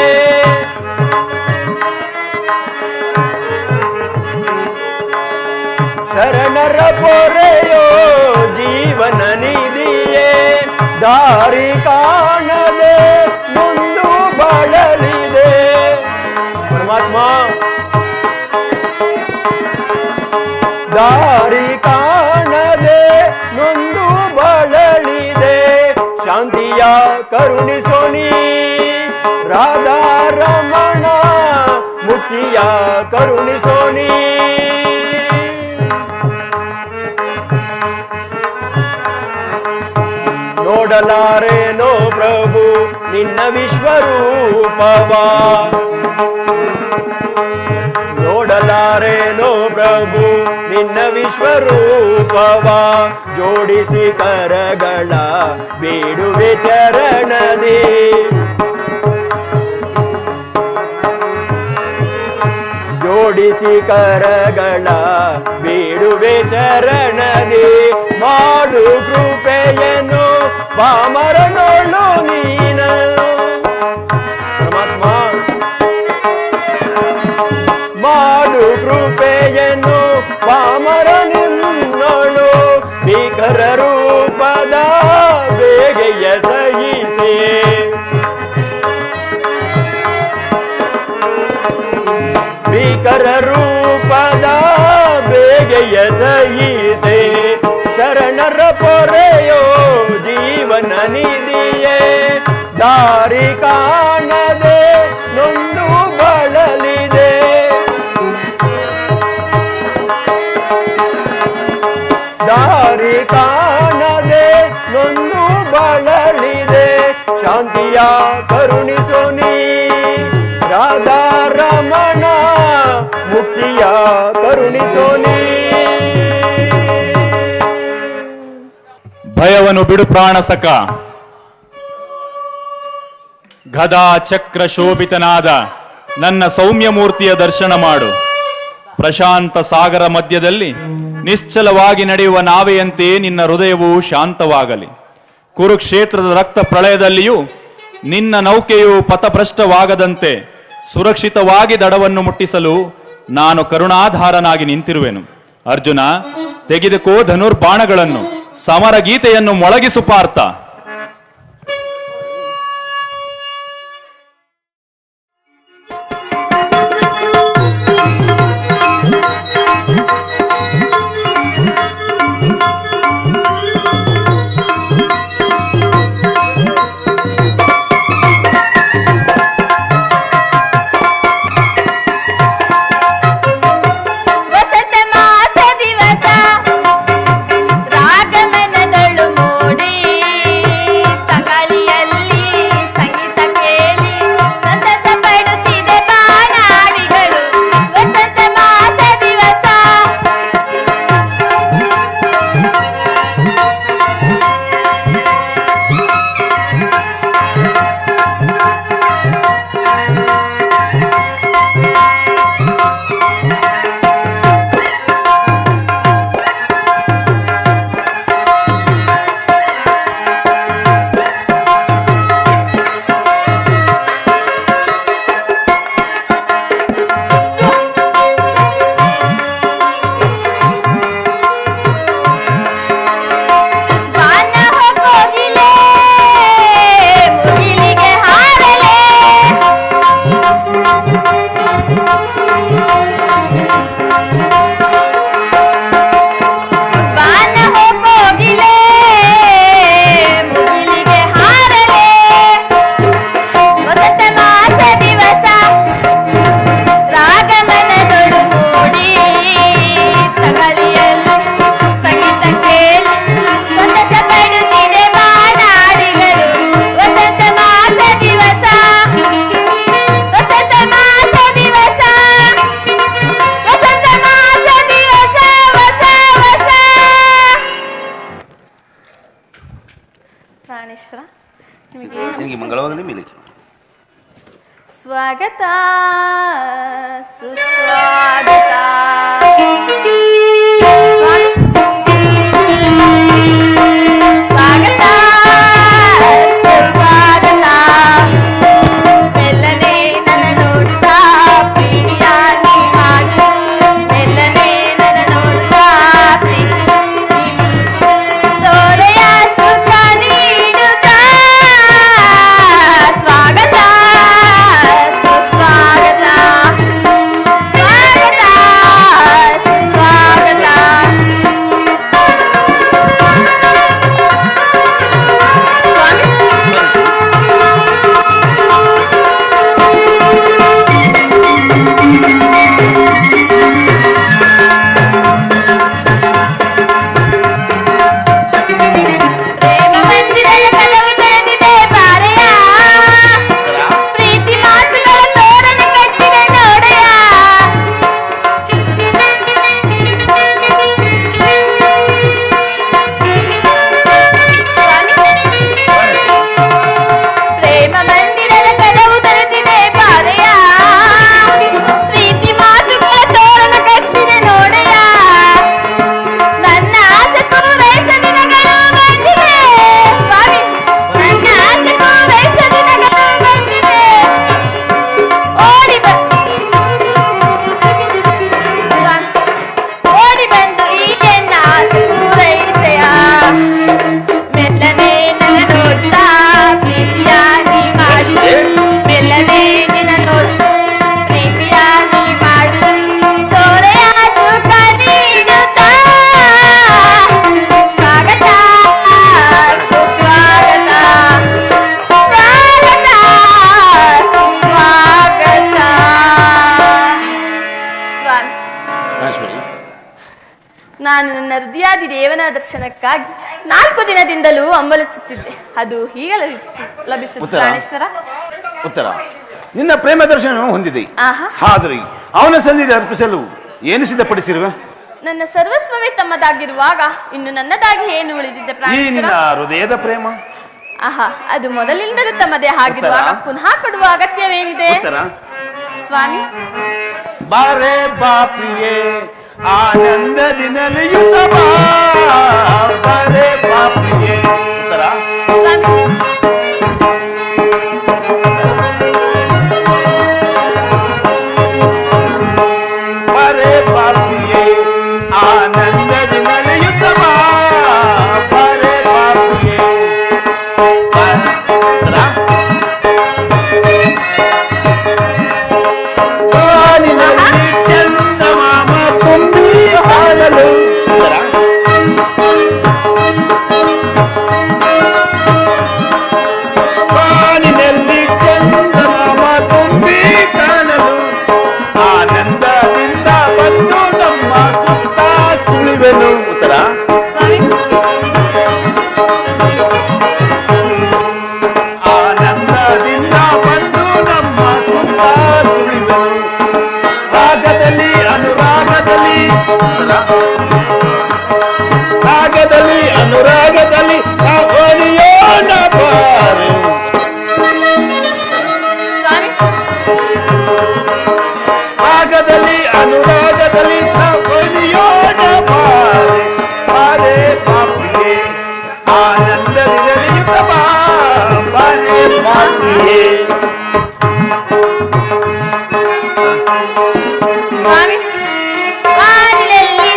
S1: ಶರಣರ ಪೊರೆಯೋ ಜೀವನ ನಿಧಿಯೇ. ದಾರಿ ಕಾಣದೆ ಮುಂದು ಬಳಲಿದೆ. ಪರಮಾತ್ಮ, ದಾರಿ ಕಾಣದೆ ನೊಂದು ಬಳಲಿದೆ. ಶಾಂತಿಯ ಕರುಣಿಸೋನಿ ರಾಧಾ ರಮಣ, ಮುಕ್ತಿಯ ಕರುಣಿಸೋನಿ. ನೋಡಲಾರೇನೋ ಪ್ರಭು ನಿನ್ನ ವಿಶ್ವರೂಪವ, ನೋಡಲಾರೇನೋ ಪ್ರಭು ನಿನ್ನ ವಿಶ್ವರೂಪವ. ಜೋಡಿಸಿ ಕರಗಳ ಬೇಡುವೆ ಚರಣದಿ, ಜೋಡಿಸಿ ಕರಗಳ ಬೇಡುವೆ ಚರಣದಿ. ಮಾಡು ಕೃಪೆಯನ್ನು ಪಾಮರನೊಳು ನೀನ. ಪರಮಾತ್ಮ, ಮಾಡು ಕೃಪೆಯನ್ನು ಪಾಮರನಿನ್ನೊಳು. ಭೀಕರ ರೂಪದ ಬೇಗೆಯ ಸಹಿಸೆ, ಭೀಕರ ರೂಪದ ಬೇಗೆಯ ಸಹಿಸೆ. ಶರಣರ ಪೊರೆಯೋ ಜೀವನ ನಿಧಿಯೇ. ದಾರಿ ಕಾಣದೆ ನೊಂದು ಬಳಲಿದೆ. ದಾರಿ ಕಾಣದೆ ನೊಂದು ಬಳಲಿದೆ. ಶಾಂತಿಯ ಕರುಣಿಸೋನಿ ರಾಧಾ ರಮಣ, ಮುಕ್ತಿಯ ಕರುಣಿಸೋನಿ.
S2: ಭಯವನ್ನು ಬಿಡು ಪ್ರಾಣಸಕ. ಗದಾ ಚಕ್ರ ಶೋಭಿತನಾದ ನನ್ನ ಸೌಮ್ಯ ಮೂರ್ತಿಯ ದರ್ಶನ ಮಾಡು. ಪ್ರಶಾಂತ ಸಾಗರ ಮಧ್ಯದಲ್ಲಿ ನಿಶ್ಚಲವಾಗಿ ನಡೆಯುವ ನಾವೆಯಂತೆ ನಿನ್ನ ಹೃದಯವು ಶಾಂತವಾಗಲಿ. ಕುರುಕ್ಷೇತ್ರದ ರಕ್ತ ಪ್ರಳಯದಲ್ಲಿಯೂ ನಿನ್ನ ನೌಕೆಯು ಪಥಭ್ರಷ್ಟವಾಗದಂತೆ ಸುರಕ್ಷಿತವಾಗಿ ದಡವನ್ನು ಮುಟ್ಟಿಸಲು ನಾನು ಕರುಣಾಧಾರನಾಗಿ ನಿಂತಿರುವೆನು. ಅರ್ಜುನ, ತೆಗೆದುಕೋ ಧನುರ್ಬಾಣಗಳನ್ನು, ಸಮರ ಗೀತೆಯನ್ನು ಮೊಳಗಿಸು ಪಾರ್ಥ.
S3: ನಿನಗೆ ಮಂಗಳವಾಗಲಿ ಮೇಲಕ್ಕೆ.
S4: ಸ್ವಾಗತ ಸುಸ್ವಾಗತ. ಸ್ವಾಗತ ಸುಸ್ವಾಗತ. ಮೆಲ್ಲನೆ ನನ್ನ ನೋಡ್ತಾ ಪ್ರೀತಿಯ ನೀ ಮಾಡು. ಮೆಲ್ಲನೆ ನನ್ನ ನೋಡ್ತಾ ಪ್ರೀತಿಯ ತೋರೆಯ ಸುಖ ನೀಡುತ್ತಾ. ಸ್ವಾಗತ ಸುಸ್ವಾಗತ. ಸ್ವಾಗತ ಸುಸ್ವಾಗತ. ಪ್ರೇಮ ಮಂದಿರದ ಕದವು ತೆರೆದಿದೆ ಬಾರೆಯ. ಪ್ರೀತಿ ಮಾತುಗಳ ತೋರಣ ಕಟ್ಟಿದೆ ನೋಡೆಯ. ಪ್ರೇಮ ಮಂದಿರದ ಕದವು ತೆರೆದಿದೆ ಬಾರೆಯ. ಪ್ರೀತಿ ಮಾತುಗಳ ತೋರಣ ಕಟ್ಟಿದೆ ನೋಡೆಯ. ನನ್ನ ಆಸೆ ಪೂರೈಸ ದಿನಗಳು ಬಂದಿವೆ ಸ್ವಾಮಿ. ನನ್ನ ಆಸೆ ಪೂರೈಸ ದಿನಗಳು ಬಂದಿವೆ. ಓಡಿ ಸ್ವಾಮಿ, ಓಡಿ ಬಂದು ಈ ನನ್ನ ಆಸೆ ಪೂರೈಸೆಯ. ಮೆಲ್ಲನೆ ನನ್ನ ನೋಡ್ತಾ ಪ್ರೀತಿಯ ನೀ ಮಾಡು. ಮೆಲ್ಲನೆ ನಿನ್ನ ನೋಡ್ತಾ ಪ್ರೀತಿಯ ನೀ ಮಾಡು. ತೋರೆಯ ಸುಖ ನೀಡುತ್ತಾ. ಸ್ವಾಗತ ಸುಸ್ವಾಗತ. ಸ್ವಾಗತ ಸುಸ್ವಾಗತ. ಸ್ವಾಮಿ,
S3: ಮಹೇಶ್ವರಿ,
S4: ನಾನು ನನ್ನ ಹೃದಯಾದಿ ದೇವನ ದರ್ಶನಕ್ಕಾಗಿ 4 ದಿನದಿಂದಲೂ ಹಂಬಲಿಸುತ್ತಿದ್ದೆ. ಅದು ಹೀಗೆ ಲಭಿಸುತ್ತೆ
S3: ಉತ್ತರ?
S4: ಪ್ರಾಣೇಶ್ವರ.
S3: ಉತ್ತರ, ನಿನ್ನ ಪ್ರೇಮ ದರ್ಶನ ಹೊಂದಿದೆ.
S4: ಆಹಾ.
S3: ಆದರೆ ಅವನ ಸನ್ನಿಧಿ ಅರ್ಪಿಸಲು ಏನು ಸಿದ್ಧಪಡಿಸಿರುವೆ?
S4: ನನ್ನ ಸರ್ವಸ್ವವೇ ತಮ್ಮದಾಗಿರುವಾಗ ಇನ್ನು ನನ್ನದಾಗಿ ಏನು ಉಳಿದಿದ್ದೆ
S3: ಈ
S4: ಪ್ರಾಣೇಶ್ವರ?
S3: ನಿನ್ನ ಹೃದಯದ ಪ್ರೇಮ.
S4: ಆಹಾ, ಅದು ಮೊದಲಿಂದಲೂ ತಮ್ಮದೇ ಆಗಿರುವಾಗ
S3: ಉತ್ತರ?
S4: ಪುನಃ ಕೊಡುವ ಅಗತ್ಯವೇನಿದೆ
S3: ಉತ್ತರ,
S4: ಸ್ವಾಮಿ?
S3: ಬಾರೆ ಬಾಪ್ರಿಯೇ ಆನಂದದಿನಲಿ ಯುತ ಬಾ. ಬಾರೆ ಬಾಪ್ರಿಯೇ. ಉತ್ತರ,
S4: ಸ್ವಾಮಿ,
S3: ಬಾರೆ ಬಾಪ್ರಿಯೇ ಆನಂದದಿನಲಿ ಯುತ ಬಾ. ಬಾರೆ ಬಾಪ್ರಿಯೇ. ಉತ್ತರ, ಬಾನಿನಲ್ಲಿ ಚಂದಮಾಮ ತುಂಬಿ ಹಾಡಲು. ಉತ್ತರ, ಬಾನಿನಲ್ಲಿ ಚಂದಮಾಮ ತುಂಬಿ ಕಾಣಲು. ಆನಂದದಿಂದ ಬಂದು ನಮ್ಮ ಸುತ್ತ ಸುಳಿವೆನು. ಉತ್ತರ,
S4: ಸ್ವಾಮಿ,
S3: ಆನಂದದಿಂದ ಬಂದು ನಮ್ಮ ಸುತ್ತ ಸುಳಿವೆನು. ರಾಗದಲ್ಲಿ ಅನುರಾಗದಲ್ಲಿ. ಉತ್ತರ, ರಾಗದಲ್ಲಿ ಅನುರಾಗದಲ್ಲಿ ನಾವೊಲಿಯೋಣ ಬಾರೆ.
S4: ಸ್ವಾಮಿ,
S3: ರಾಗದಲ್ಲಿ ಅನುರಾಗದಲ್ಲಿ ನಾವೊಲಿಯೋಣ ಬಾರೆ. ಬಾರೆ ಬಾಪ್ರಿಯೇ ಆನಂದದಿರಲಿ ಯುತ ಬಾ. ಬಾರೆ ಬಾಪ್ರಿಯೇ.
S4: ಸ್ವಾಮಿ, ಬಾನಿಲಲ್ಲಿ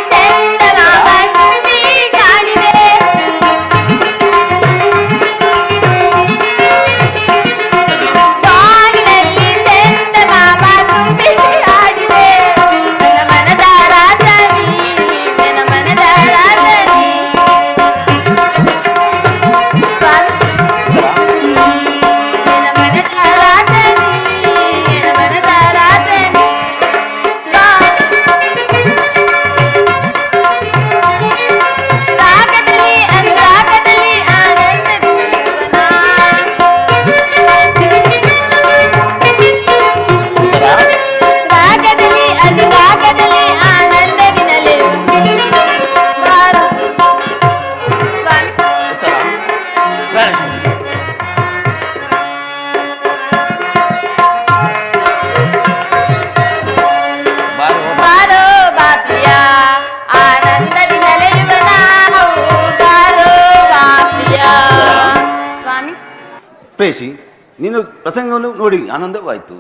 S3: ಪ್ರೇಷಿ, ನೀನು ಪ್ರಸಂಗವನ್ನು ನೋಡಿ ಆನಂದವಾಯಿತು.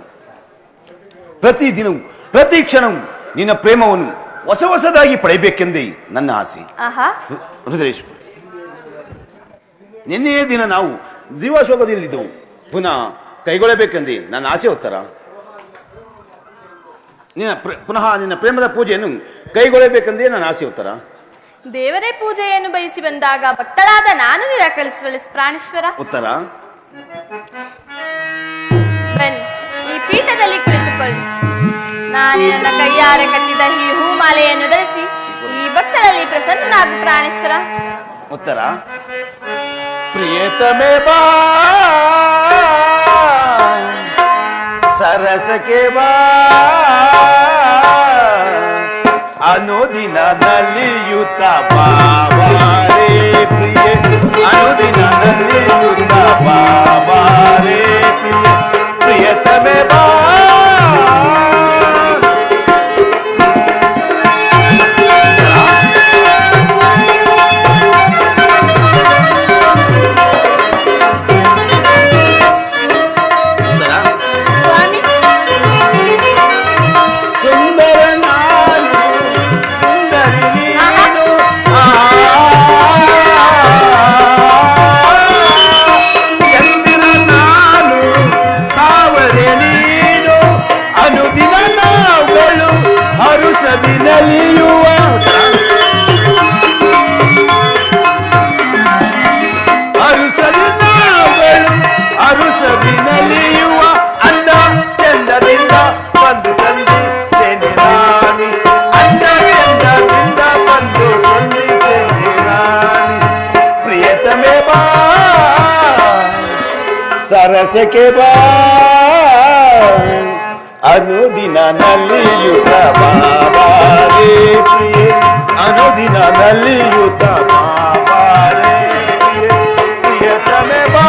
S3: ಪ್ರತಿದಿನವೂ ಪ್ರತಿ ಕ್ಷಣವೂ ನಿನ್ನ ಪ್ರೇಮವನ್ನು ಹೊಸದಾಗಿ ಪಡೆಯಬೇಕೆಂದೇ ನನ್ನ ಆಸೆ.
S4: ಆಹಾ,
S3: ರುದ್ರೇಶ್, ನಿನ್ನೆಯ ದಿನ ನಾವು ದಿವಾಶೋಕದಲ್ಲಿದ್ದೆವು, ಪುನಃ ಕೈಗೊಳ್ಳಬೇಕೆಂದೇ ನನ್ನ ಆಸೆ ಉತ್ತರ. ಪುನಃ ನಿನ್ನ ಪ್ರೇಮದ ಪೂಜೆಯನ್ನು ಕೈಗೊಳ್ಳಬೇಕೆಂದೇ ನನ್ನ ಆಸೆ ಉತ್ತರ.
S4: ದೇವರೇ ಪೂಜೆಯನ್ನು ಬಯಸಿ ಬಂದಾಗ ಭಕ್ತಳಾದ ನಾನು ನಿರಾಕರಿಸುವಳೆ ಪ್ರಾಣೇಶ್ವರ.
S3: ಉತ್ತರ.
S4: ಬನ್ನಿ, ಈ ಪೀಠದಲ್ಲಿ ಕುಳಿತುಕೊಳ್ಳಿ. ನಾನು ನನ್ನ ಕೈಯಾರೆ ಕಟ್ಟಿದ ಈ ಹೂಮಾಲೆಯನ್ನು ಧರಿಸಿ ಈ ಭಕ್ತರಲ್ಲಿ ಪ್ರಸನ್ನನಾಗು ಪ್ರಾಣೇಶ್ವರ.
S3: ಉತ್ತರ. ಪ್ರಿಯತಮೇ ಬಾ ಸರಸಕ್ಕೆ ಬಾ, ಅನುದಿನ ನಲಿಯುತ್ತ ಬಾಬಾರೇ ಪ್ರಿಯೆ, ಅನುದಿನ ನಲಿಯುತ್ತ ಬಾಬಾರೇ ಪ್ರಿಯೆ, ಪ್ರಿಯತಮೇ ಬಾ. ಸರಸಕ್ಕೆ ಬಾ ಅನುದಿನ ನಲಿಯುತ್ತ ಬಾಬಾರೇ ಪ್ರಿಯೆ, ಅನುದಿನ ನಲಿಯುತ್ತ ಬಾಬಾರೇ ಪ್ರಿಯೆ, ಪ್ರಿಯತಮೇ ಬಾ.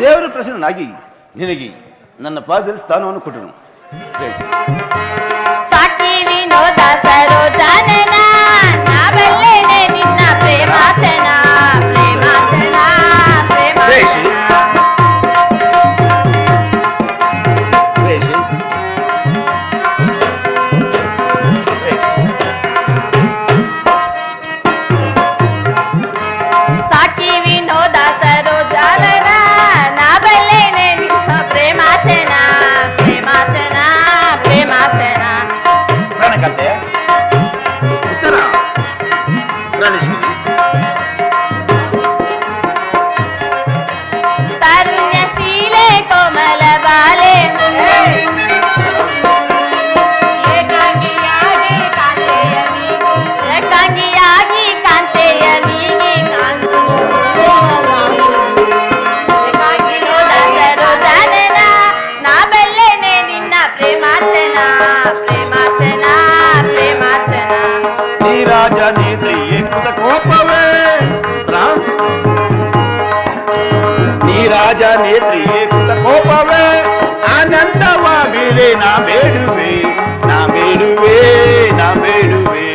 S3: ದೇವರು ಪ್ರಸನ್ನನಾಗಿ ನಿನಗೆ ನನ್ನ ಪಾದದಲ್ಲಿ ಸ್ಥಾನವನ್ನು ಕೊಟ್ಟನು.
S4: ಸಾಕಿ ವಿನೋದ ಸರೋಜಾನನ ನಾ ಬಲ್ಲೆನೆ ನಿನ್ನ ಪ್ರೇಮಾಚನ, ಪ್ರೇಮಾಚನ, ಪ್ರೇಮಾಚನ. ಸಾಕಿ ವಿನೋದ ಸರೋಜಾನನ ನಾ ಬಲ್ಲೆನೆ ನಿನ್ನ ಪ್ರೇಮಾಚನ, ಪ್ರೇಮಾಚನ, ಪ್ರೇಮಾಚನ.
S3: ಪ್ರಾಣಕತೆ ಉತ್ತರ. ಪ್ರಾಣೇಶ್ವರಿ,
S4: ತರುಣ್ಯಶೀಲೆ ಕೋಮಲ ಬಾಲೆ ಏಕಾಂಗಿಯಾಗಿ ಕಾಂತೆಯ ನೀಗಿ, ಏಕಾಂಗಿಯಾಗಿ ಕಾಂತೆಯ ನೀಗಿ ಕಾಂತು ಏಕಾಂಗಿನೋದ ಸರೋಜಾನನ ನಾ ಬಲ್ಲೆನೆ ನಿನ್ನ ಪ್ರೇಮಾಚನ, ಪ್ರೇಮಾಚನ, ಪ್ರೇಮಾಚನ.
S3: ನೀರಾಜ ನೇತ್ರಿಯೇ ಕೃತ ಕೋಪವೇ, ನೀರಾಜ ನೇತ್ರಿಯೇ ಕೃತ ಕೋಪವೇ, ಆನಂದವಾಗಿದೆ ನಾ ಬೇಡುವೆ, ನಾ ಬೇಡುವೆ, ನಾ ಬೇಡುವೆ.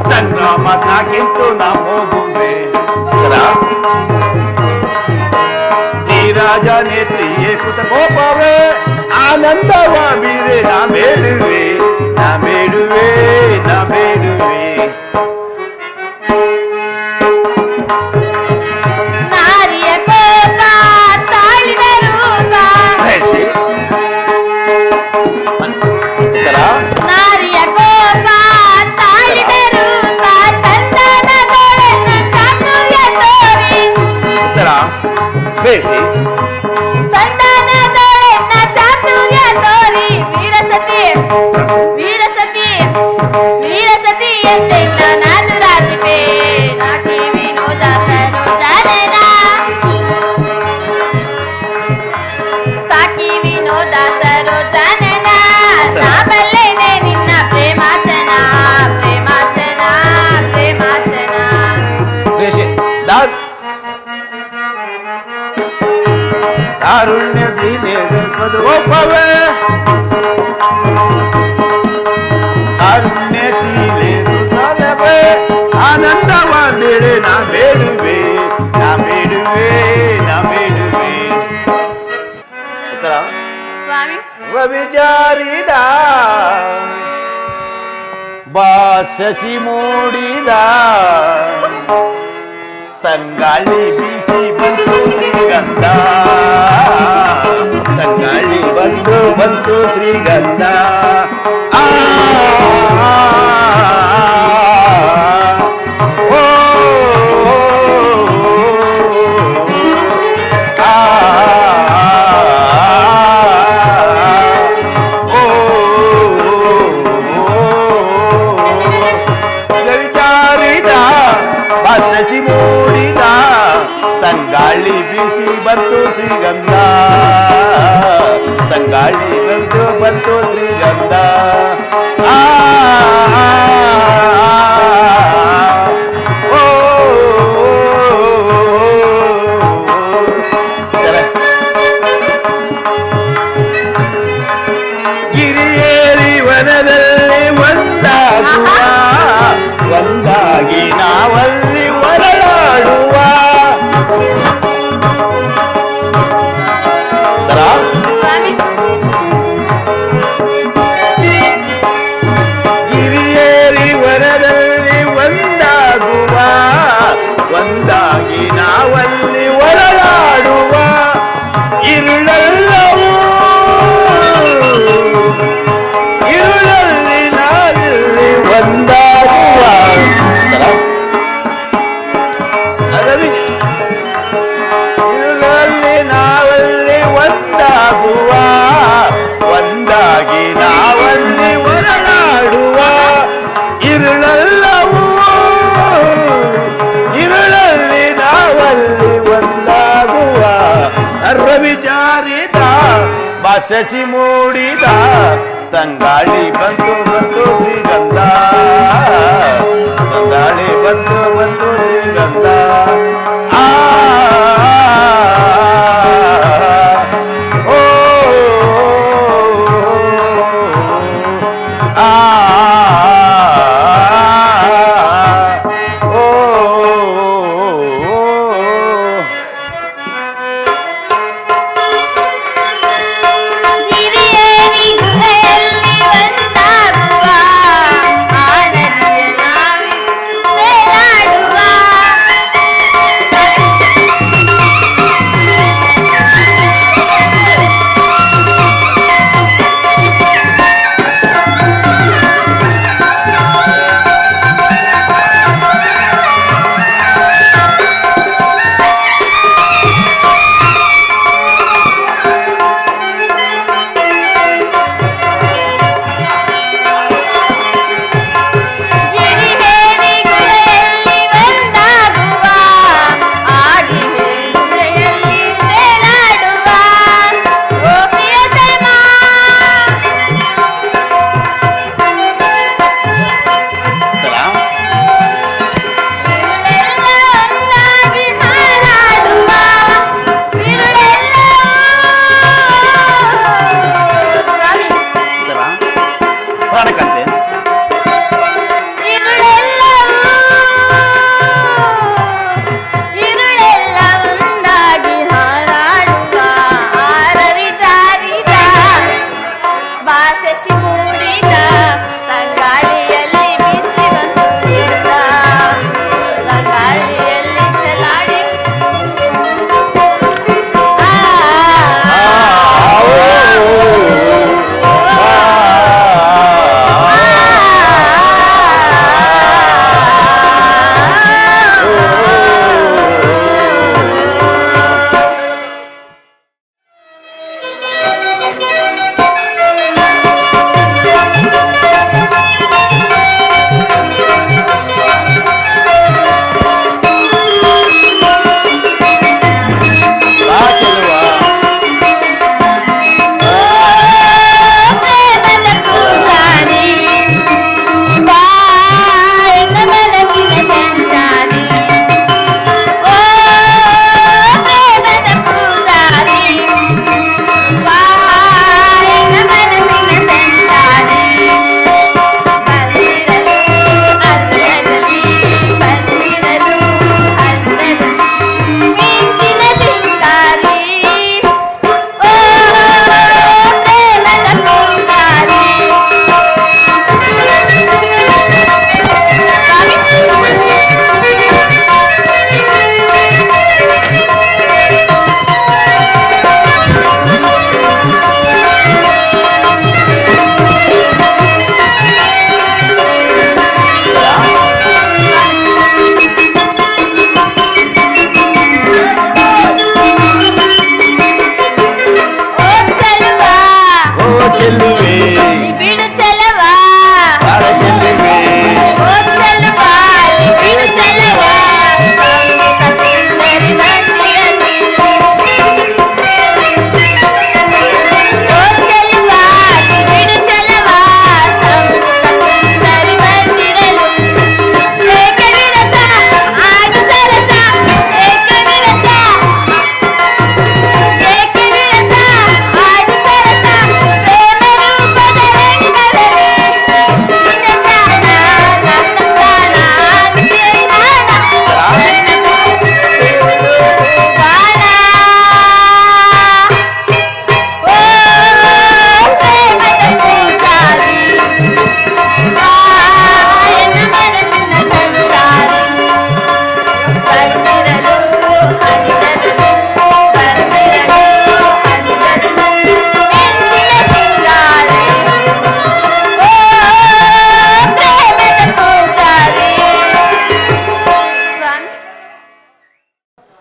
S3: ಸಂಗ್ರಾಮಕ್ಕಿಂತೂ ನಾ ಹೋಗುವೆ ನೀರಾಜ ನೇತ್ರಿಯೇ ಕೃತ ಕೋಪವೇ ಆನಂದವ ಬೀರೆ ನಾ ಬೇಡುವೆ ನಾ ಬೇಡುವೆ ನಾ ಬೇಡುವೆ
S4: ನಾರಿಯ ಕೋಪ ತಾಳಿದ ರೂಪ ನಾರಿಯ ಕೋಪ ತಾಳಿದ ರೂಪ ಸಂಧಾನದೊಳೆನ್ನ ಚಾತುರ್ಯ ತೋರಿ
S3: ಬೇಸಿ
S4: ಸಂಧಾನದೊಳೆನ್ನ ಚಾತುರ್ಯ ತೋರಿ ವೀರಸತಿ ವೀರಸತಿ ವೀರಸತಿ ಎಂದೆನ್ನ ನಾನು ರಾಜಿಪೆ ನಾಟಿ ವಿನೋದ ಸರೋಜಾನನ ಸಾಕಿ ವಿನೋದ ಸರೋಜಾನನ ನಾ ಬಲ್ಲೆನೆ ನಿನ್ನ ಪ್ರೇಮಾಚನ ಪ್ರೇಮಾಚನ ಪ್ರೇಮಾಚನ
S3: ಬೇಸಿ ಕಾರುಣ್ಯ ಗೋಪವೇ ಕಾರುಣ್ಯ ಶೀಲೆ ರುದಲವೇ ಆನಂದವ ಬೇಳೆ ನಾ ಬೇಡುವೆ ನಾ ಬೇಡುವೆ ನಾ ಬೇಡುವೆ
S4: ಸ್ವಾಮಿ
S3: ವಿಚಾರಿದ ಬಾಸಸಿ ಮೂಡಿದ ತಂಗಾಳಿ ಬೀಸಿ ಬಂತು ಶ್ರೀಗಂಧ ತಂಗಾಳಿ ಬಂತು ಶ್ರೀಗಂಧ ಆ ಓ ಶಶಿ ಮೂಡಿದ ತಂಗಾಳಿ ಬೀಸಿ ಬಂತು ಶ್ರೀಗಂಧ ತಂಗಾಳಿ ಬಂತು ಶ್ರೀಗಂಧ ಆ ಓ ಗಿರಿಯೇರಿ ವನದಲ್ಲಿ ಒಂದಾಗುವ ಒಂದಾಗಿ ನಾವಲ್ಲಿ ಹೊರಳಾಡುವ
S4: ಸ್ವಾಮಿ
S3: ಗಿರಿಯೇರಿ ವನದಲ್ಲಿ ಒಂದಾಗುವ ಒಂದಾಗಿ ನಾವಲ್ಲಿ ಹೊರಳಾಡುವ ഇരുളല്ലവൂ ഇരുളಲ್ಲಿ ನಾವಿಲ್ಲಿ ಒಂದಾಗುವ ഇരുಳಲ್ಲಿ ನಾವಲ್ಲಿ ಒಂದಾಗುವ ಒಂದಾಗಿ ನಾವಲ್ಲಿ ಹೊರಳಾಡುವ ഇരുളಲ್ಲವೂ ഇരുಳಲ್ಲಿ ನಾವಲ್ಲಿ ಒಂದಾಗುವ ರವಿಚಾರಿದ ಬಾಸಸಿ ಮೂಡಿದ ತಂಗಾಳಿ ಬಂತು ಶ್ರೀಗಂಧ ತಂಗಾಳಿ ಬಂತು ಶ್ರೀಗಂಧ ಆ ಓ ಆ ಓ
S4: ಹಿರಿಯರಿ ಗುಹೆಯಲ್ಲಿ ಒಂದಾಗುವ ಆ ನದಿಯ ನಾವಿ ತೇಲಾಡುವ ಅರಸಿ ಮೂಡಿದ ರಂಗಾಳಿಯಲ್ಲಿ ಬೀಸಿ ಬಂದು ರಂಗಾಳಿಯಲ್ಲಿ ಚಲಾಡಿ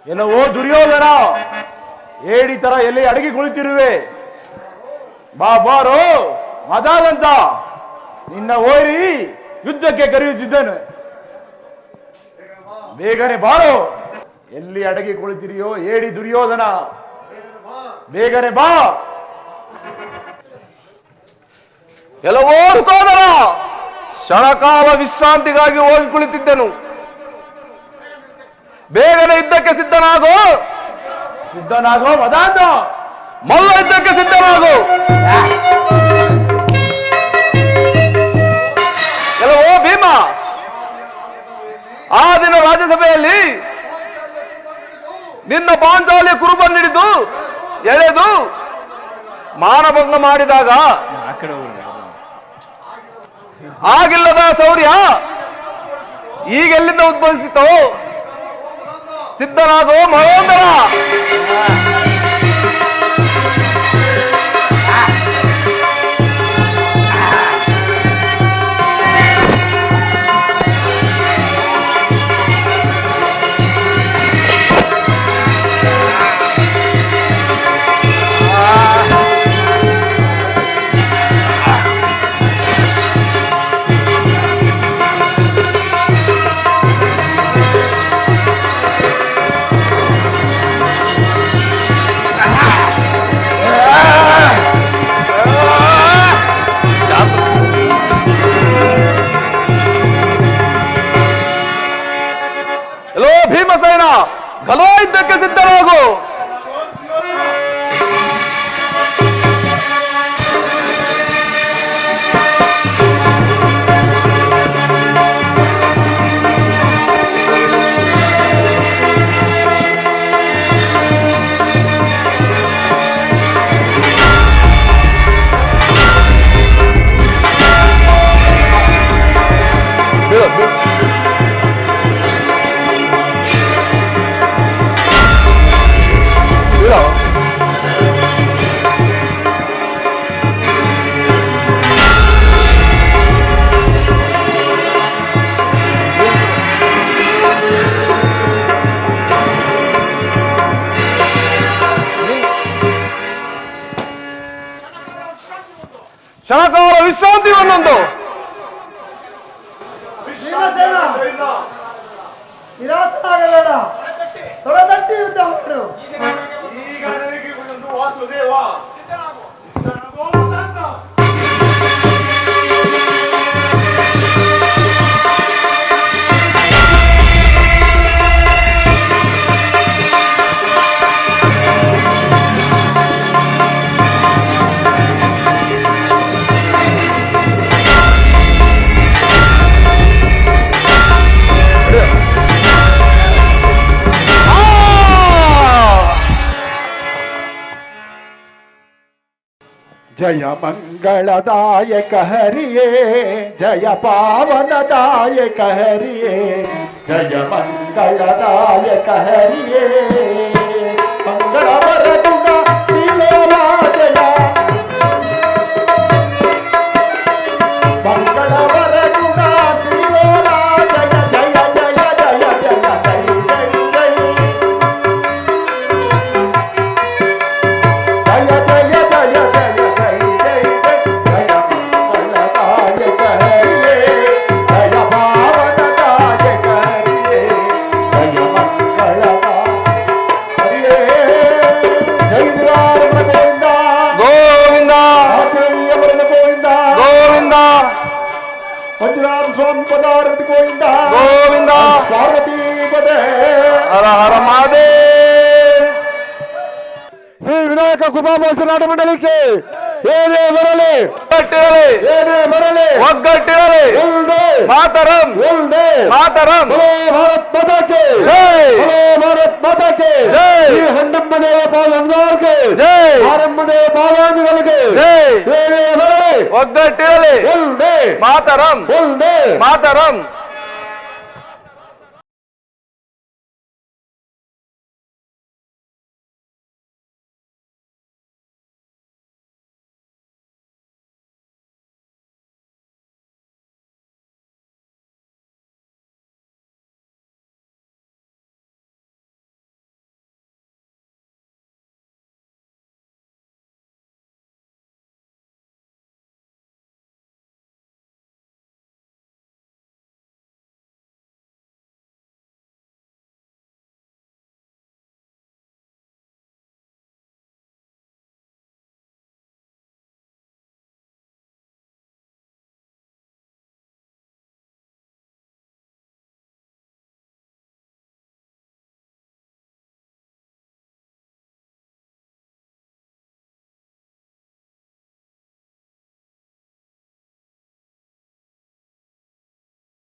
S3: ಏನೋ ದುರ್ಯೋಧನ ಏಡಿ ತರ ಎಲ್ಲಿ ಅಡಗಿ ಕುಳಿತಿರುವೆ. ಬಾರೋ ಮದಾದಂತ ನಿನ್ನ ಓರಿ ಯುದ್ಧಕ್ಕೆ ಕರೆಯುತ್ತಿದ್ದೇನೆ. ಬೇಗನೆ ಬಾರೋ. ಎಲ್ಲಿ ಅಡಗಿ ಕುಳಿತಿರಿಯೋ ಏಡಿ ದುರ್ಯೋಧನ, ಬೇಗನೆ ಬಾ.
S5: ಎಲ್ಲವೋ ದುರ್ಯೋಧನ, ಕ್ಷಣಕಾಲ ವಿಶ್ರಾಂತಿಗಾಗಿ ಹೋಗಿ ಕುಳಿತಿದ್ದೆನು. ಬೇಗನೆ ಯುದ್ಧಕ್ಕೆ ಸಿದ್ಧನಾಗೋ.
S3: ಸಿದ್ಧನಾಗೋ ಮದಾಂತ.
S5: ಮಲ್ಲ ಯುದ್ಧಕ್ಕೆ ಸಿದ್ಧನಾಗೋ. ಎಲ್ಲವೋ ಭೀಮ, ಆ ದಿನ ರಾಜ್ಯಸಭೆಯಲ್ಲಿ ನಿನ್ನ ಪಾಂಚಾಲಿ ಕುರುಬನ್ನಿಡಿದು ಎಳೆದು ಮಾನಭಂಗ ಮಾಡಿದಾಗ ಆಗಿಲ್ಲದ ಶೌರ್ಯ ಈಗೆಲ್ಲಿಂದ ಉದ್ಭವಿಸಿತೋ? ಸಿದ್ಧನಾಗೋ ಮಹೋದರ. ಕ್ಷಣಕಾಲ ವಿಶ್ರಾಂತಿಯನ್ನೊಂದು.
S6: ನಿರಾಸನಾಗಬೇಡ, ತೊಡೆತಟ್ಟಿ ಯುದ್ಧ ಮಾಡು.
S3: ಈಗ ನನಗೆ ಒಂದು ವಾಸುದೇವ
S7: ಜಯ ಮಂಗಳದಾಯಕ ಹರಿಯೇ, ಜಯ ಪಾವನದಾಯಕ ಹರಿಯೇ, ಜಯ ಮಂಗಳದಾಯಕ ಹರಿಯೇ, ಮಂಗಳವರ ಗುಣ ನೀಲೋಲಾ ಜಯ, ಮಂಗಳವರ ಗುಣ ನೀಲೋಲಾ ಜಯ, ಜಯ ಜಯ ಜಯ ಜಯ ಜಯ ಜಯ ಜಯ ವಜ್ರಾಮ ಸ್ವಾಮಿ ಪದಾರ್ಥ ಗೋವಿಂದ
S5: ಗೋವಿಂದ.
S7: ಪಾರ್ವತಿ ಪದೇ.
S5: ಹರ ಹರ ಮಹಾದೇವ.
S7: ಶ್ರೀ ವಿನಾಯಕ ಕೃಪಾಮೋತ್ಸವ ನಾಟ ಮಂಡಲಕ್ಕೆ ಏನೇ ಬರಲಿ,
S5: ಒಗ್ಗಟ್ಟಿರಲಿ,
S7: ಏನೇ ಬರಲಿ,
S5: ಒಗ್ಗಟ್ಟಿರಲಿ.
S7: ಒಂದೇ
S5: ಮಾತರಂ,
S7: ಒಂದೇ
S5: ಮಾತರಂ.
S7: ಬಲೋ ಭಾರತ್ ಮಾತಾಕ್ಕೆ
S5: ಜೈ.
S7: ಬಲೋ ಭಾರತ್ ಮಾತಾಕ್ಕೆ
S5: ಜೈ.
S7: ಈ ಹಣ್ಣಮ್ಮ ದೇವ ಪಾದಂಗೆ
S5: ಜೈ.
S7: ಆರಮ್ಮ ದೇವ ಪಾದಾಂಗಗಳಿಗೆ
S5: ಜೈ.
S7: ಏನೇ ಬರಲಿ,
S5: ಒಗ್ಗಟ್ಟಿರಲಿ.
S7: ಒಂದೇ
S5: ಮಾತರಂ,
S7: ಒಂದೇ
S5: ಮಾತರಂ.